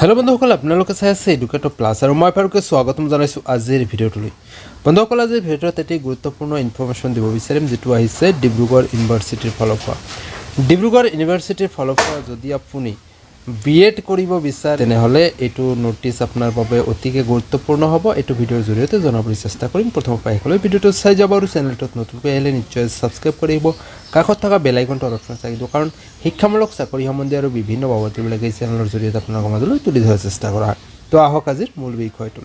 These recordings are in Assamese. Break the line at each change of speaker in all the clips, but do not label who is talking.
हेलो बंधुসকল আপোনালোকে চাই আছে এডুকেটৰ প্লাস আৰু মই ফাৰুকে স্বাগতম জনাইছো আজিৰ ভিডিঅ'টোলৈ। বন্ধুসকল আজিৰ ভিডিঅ'ত এটি গুৰুত্বপূৰ্ণ ইনফৰমেশ্যন দিব বিচাৰিম যেটো আহিছে ডিব্ৰুগড় ইউনিভাৰ্চিটিৰ ফালৰ পৰা। ডিব্ৰুগড় ইউনিভাৰ্চিটিৰ ফালৰ পৰা যদি আপুনি বিএড কৰিব বিচাৰে তেনেহলে এটো নোটিস আপোনাৰ বাবে অতিকে গুৰুত্বপূৰ্ণ হ'ব। এটো ভিডিঅ'ৰ জৰিয়তে জনাবলৈ চেষ্টা কৰিম। প্ৰথম পাইবলৈ ভিডিঅ'টো চাই যাব আৰু চেনেলটোত নতুনকৈ আহিলে নিশ্চয় সাবস্ক্ৰাইব কৰিব। কাষত থকা বেল আইকনটো অপচন থাকিব কাৰণ শিক্ষামূলক চাকৰি সম্বন্ধীয় আৰু বিভিন্ন বাবদবিলাক এই চেনেলৰ জৰিয়তে আপোনাৰ মাজলৈ তুলি ধৰাৰ চেষ্টা কৰা হয়। তো আহক আজিৰ মূল বিষয়টো।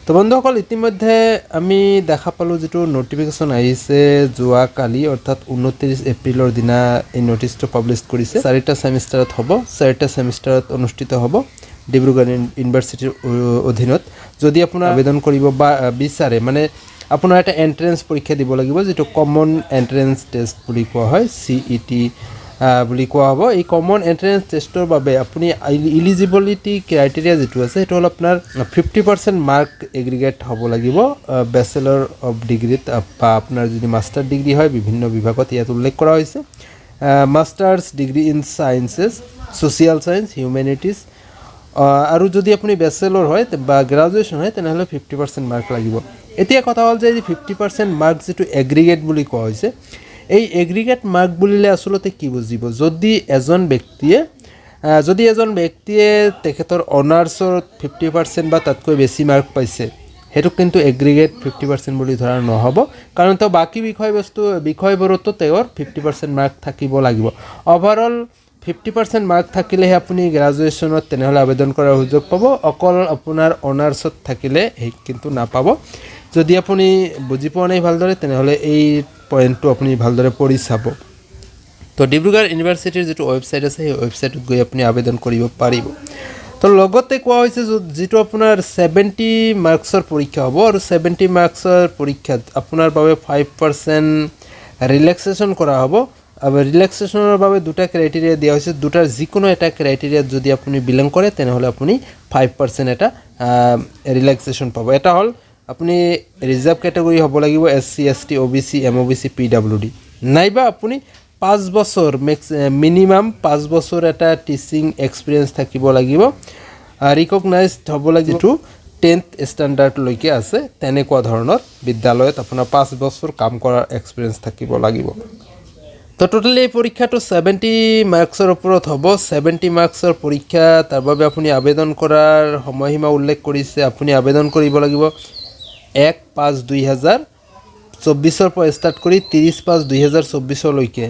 তো বন্ধুসকল ইতিমধ্যে আমি দেখা পালোঁ যেটো নোটিফিকেশ্যন আহিছে যোৱা কালি অৰ্থাৎ 29 এপ্ৰিলৰ দিনা এই নোটিছটো পাব্লিছ কৰিছে। 4টা সেমিষ্টাৰত হ'ব, 4টা সেমিষ্টাৰত অনুষ্ঠিত হ'ব ডিব্ৰুগড় ইউনিভাৰ্চিটিৰ অধীনত। যদি আপোনাৰ আবেদন কৰিব বা বিচাৰে মানে আপোনাৰ এটা এন্ট্ৰেন্স পৰীক্ষা দিব লাগিব যেটো কমন এন্ট্ৰেন্স টেষ্ট বুলি কোৱা হয়, CET বুলি কোৱা হ'ব। এই কমন এন্ট্ৰেন্স টেষ্টৰ বাবে আপুনি ইলিজিবিলিটি ক্ৰাইটেৰিয়া যেটো আছে সেইটো হ'ল আপোনাৰ 50% মাৰ্ক এগ্ৰিগেট হ'ব লাগিব ব্যাচেলৰ অফ ডিগ্ৰীত বা আপোনাৰ যদি মাষ্টাৰ ডিগ্ৰী হয় বিভিন্ন বিভাগত ইয়াত উল্লেখ কৰা হৈছে। Masters degree in sciences, social science, humanities আৰু যদি আপুনি ব্যাচেলৰ হয় বা গ্ৰাজুৱেশ্যন হয় তেনেহলে 50% মাৰ্ক লাগিব। এতিয়া কথা হ'ল যে 50% মাৰ্ক যেটো এগ্ৰিগেট বুলি কোৱা হৈছে এই এগ্ৰিগেট মাৰ্ক বুলিলে আসলতে কি বুজিব যদি এজন ব্যক্তিয়ে তেখেতৰ অনাৰ্সৰ 50% বা তাতকৈ বেছি মাৰ্ক পাইছে হেতু কিন্তু এগ্ৰিগেট 50% বুলি ধৰা নহব কাৰণ তো বাকি বিষয়বোৰতো তেওঁৰ 50% মাৰ্ক থাকিব লাগিব। ওভাৰঅল 50% মাৰ্ক থাকিলে আপুনি গ্ৰাজুৱেশ্যনত তেনেহলে আবেদন কৰাৰ সুযোগ পাব। অকল আপোনাৰ অনাৰ্সত থাকিলে হে কিন্তু নাপাব। যদি আপুনি বুজি পোৱা নাই ভালদৰে তেনেহলে এই পয়েন্টটো আপুনি ভালদৰে পঢ়ি চাব। তো ডিব্ৰুগড় ইউনিভাৰ্চিটিৰ যেটো ওয়েবসাইট আছে এই ওয়েবসাইটত গৈ আপুনি আবেদন কৰিব পাৰিব। তো লগতে কোৱা হৈছে যেটো আপোনাৰ 70 মাৰ্কছৰ পৰীক্ষা হ'ব আৰু 70 মাৰ্কছৰ পৰীক্ষাত আপোনাৰ বাবে 5% ৰিলেক্সেশন কৰা হ'ব। আৰু ৰিলেক্সেশনৰ বাবে দুটা ক্ৰাইটেৰিয়া দিয়া হৈছে, দুটাৰ যিকোনো এটা ক্ৰাইটেৰিয়াত যদি আপুনি বিলং কৰে তেনেহলে আপুনি 5% এটা ৰিলেক্সেশন পাব। এটা হ'ল আপুনি ৰিজাৰ্ভ ক্যাটাগৰী হ'ব লাগিব, SC ST OBC MOBC PWD, নাইবা আপুনি 5 বছৰ মিনিমাম 5 বছৰ এটা টিচিং এক্সপিৰিয়েন্স থাকিব লাগিব, ৰিকগনাইজড হ'ব লাগিব 10th ষ্টেণ্ডাৰ্ড লৈকে আছে তেনেকুৱা ধৰণৰ বিদ্যালয়ত আপোনাৰ 5 বছৰ কাম কৰাৰ এক্সপিৰিয়েন্স থাকিব লাগিব। তো টোটালি এই পৰীক্ষাটো 70 মাৰ্কছৰ ওপৰত হ'ব। 70 মাৰ্কছৰ পৰীক্ষা, তাৰ বাবে আপুনি আবেদন কৰাৰ সময়সীমা উল্লেখ কৰিছে। আপুনি আবেদন কৰিব লাগিব 1/5/2024 পৰা ষ্টাৰ্ট কৰি 30/5/2024 লৈকে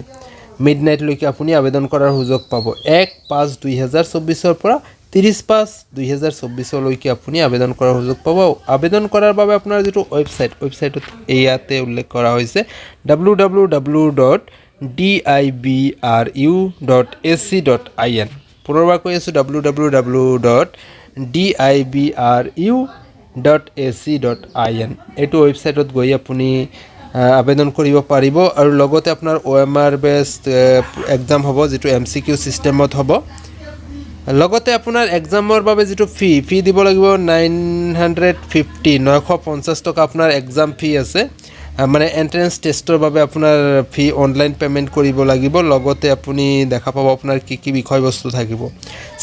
মিডনাইট লৈকে আপুনি আবেদন কৰাৰ সুযোগ পাব। 1/5/2024 পৰা 30/5/2024 লৈকে আপুনি আবেদন কৰাৰ সুযোগ পাব। আবেদন কৰাৰ বাবে আপোনাৰ যেটো ওয়েবসাইটত ইয়াতে উল্লেখ কৰা হৈছে www.dibru.ac.in। পুনৰবাৰ কৈ আছো www.dibru.ac.in। এইটো ওয়েবসাইটত গৈ আপুনি আবেদন কৰিব পাৰিব আৰু লগতে আপোনাৰ OMR বেসড এক্সাম হ'ব যেটো MCQ সিস্টেমত হ'ব। লগতে আপোনাৰ এক্সামৰ বাবে যেটো ফি দিব লাগিব 950 টকা আপোনাৰ এক্সাম ফি আছে। মানে এন্ট্ৰেন্স টেষ্টৰ বাবে আপোনাৰ ফি অনলাইন পেমেন্ট কৰিব লাগিব। লগতে আপুনি দেখা পাব আপোনাৰ কি বিষয়বস্তু থাকিব।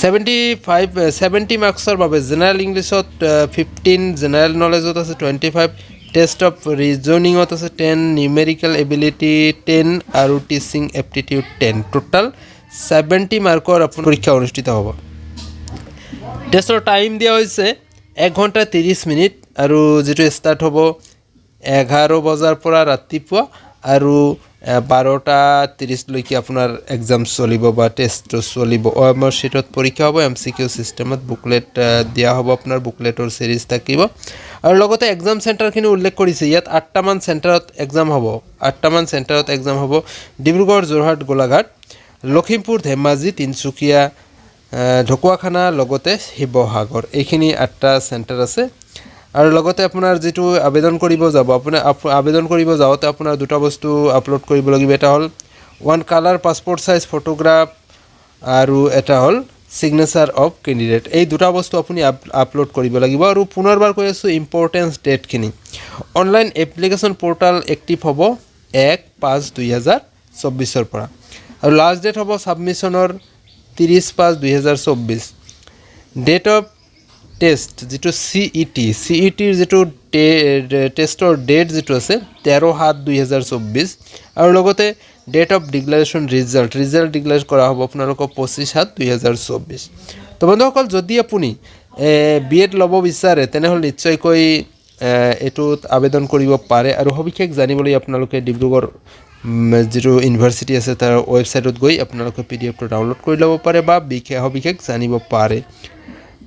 70 মাৰ্কছৰ বাবে জেনাৰেল ইংলিশত 15, জেনাৰেল নলেজত আছে 25, টেষ্ট অফ ৰিজনিঙত আছে 10, নিউমেৰিকেল এবিলিটি 10 আৰু টিচিং এপ্টিটিউড 10। টোটাল 70 মাৰ্কৰ আপোনাৰ পৰীক্ষা অনুষ্ঠিত হ'ব। টেষ্টৰ টাইম দিয়া হৈছে 1 ঘণ্টা 30 মিনিট আৰু যেটো ষ্টাৰ্ট হ'ব 11 বজাৰ পৰা ৰাতিপুৱা আৰু 12:30 লৈকে আপোনাৰ এক্সাম চলিব বা টেষ্ট চলিব। OMR শিটত পৰীক্ষা হ'ব, MCQ সিস্টেমত বুকলেট দিয়া হ'ব, আপোনাৰ বুকলেটৰ সিৰিজ থাকিব। আৰু লগতে এক্সাম সেন্টাৰখিনি উল্লেখ কৰিছে ইয়াত 8টা মান সেন্টাৰত এক্সাম হ'ব। ডিব্ৰুগড়, যোৰহাট, গোলাঘাট, লখিমপুৰ, ধেমাজি, তিনচুকীয়া, ঢকুৱাখানা লগতে শিৱসাগৰ, এইখিনি 8টা সেন্টাৰ আছে। আৰু লগতে আপোনাৰ যেটো আবেদন কৰিব যাব আবেদন কৰিব যাওতে আপোনাৰ দুটা বস্তু আপলোড কৰিব লাগিব। এটা হ'ল 1 কালাৰ পাসপোৰ্ট সাইজ ফটোগ্ৰাফ আৰু এটা হ'ল সিগনেচাৰ অফ ক্যান্ডিডেট। এই দুটা বস্তু আপুনি আপলোড কৰিব লাগিব। আৰু পুনৰবাৰ কৈ আছো ইম্পৰ্টেন্স ডেটখিনি। অনলাইন এপ্লিকেশন পোৰ্টাল এক্টিভ হ'ব 1/5/2024 পৰা আৰু লাষ্ট ডেট হ'ব সাবমিশনৰ 30/5/2024। ডেট অফ টেষ্ট যিটো CETৰ যিটো টেষ্টৰ ডেট যিটো আছে 13/7/2024 আৰু লগতে date of declaration result declare কৰা হ'ব আপোনালোকক 25/7/2024। তো বন্ধুসকল যদি আপুনি BEd ল'ব বিচাৰে তেনেহ'লে নিশ্চয়কৈ এইটোত আবেদন কৰিব পাৰে আৰু সবিশেষ জানিবলৈ আপোনালোকে ডিব্ৰুগড় যিটো ইউনিভাৰ্চিটি আছে তাৰ ৱেবছাইটত গৈ আপোনালোকে PDFটো ডাউনলোড কৰি ল'ব পাৰে বা সবিশেষ জানিব পাৰে।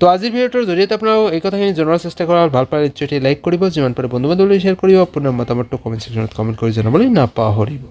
তো আজিৰ ভিডিঅ'টোৰ জৰিয়তে আপোনালোকক এই কথাখিনি জনাৰ চেষ্টা কৰা ভাল পালে নিশ্চয় লাইক কৰিব, যিমান পাৰে বন্ধু বান্ধৱীলৈ শ্বেয়াৰ কৰিব, আপোনাৰ মতামতটো কমেণ্ট ছেকশ্যনত কমেণ্ট কৰি জনাবলৈ নাপাহৰিব।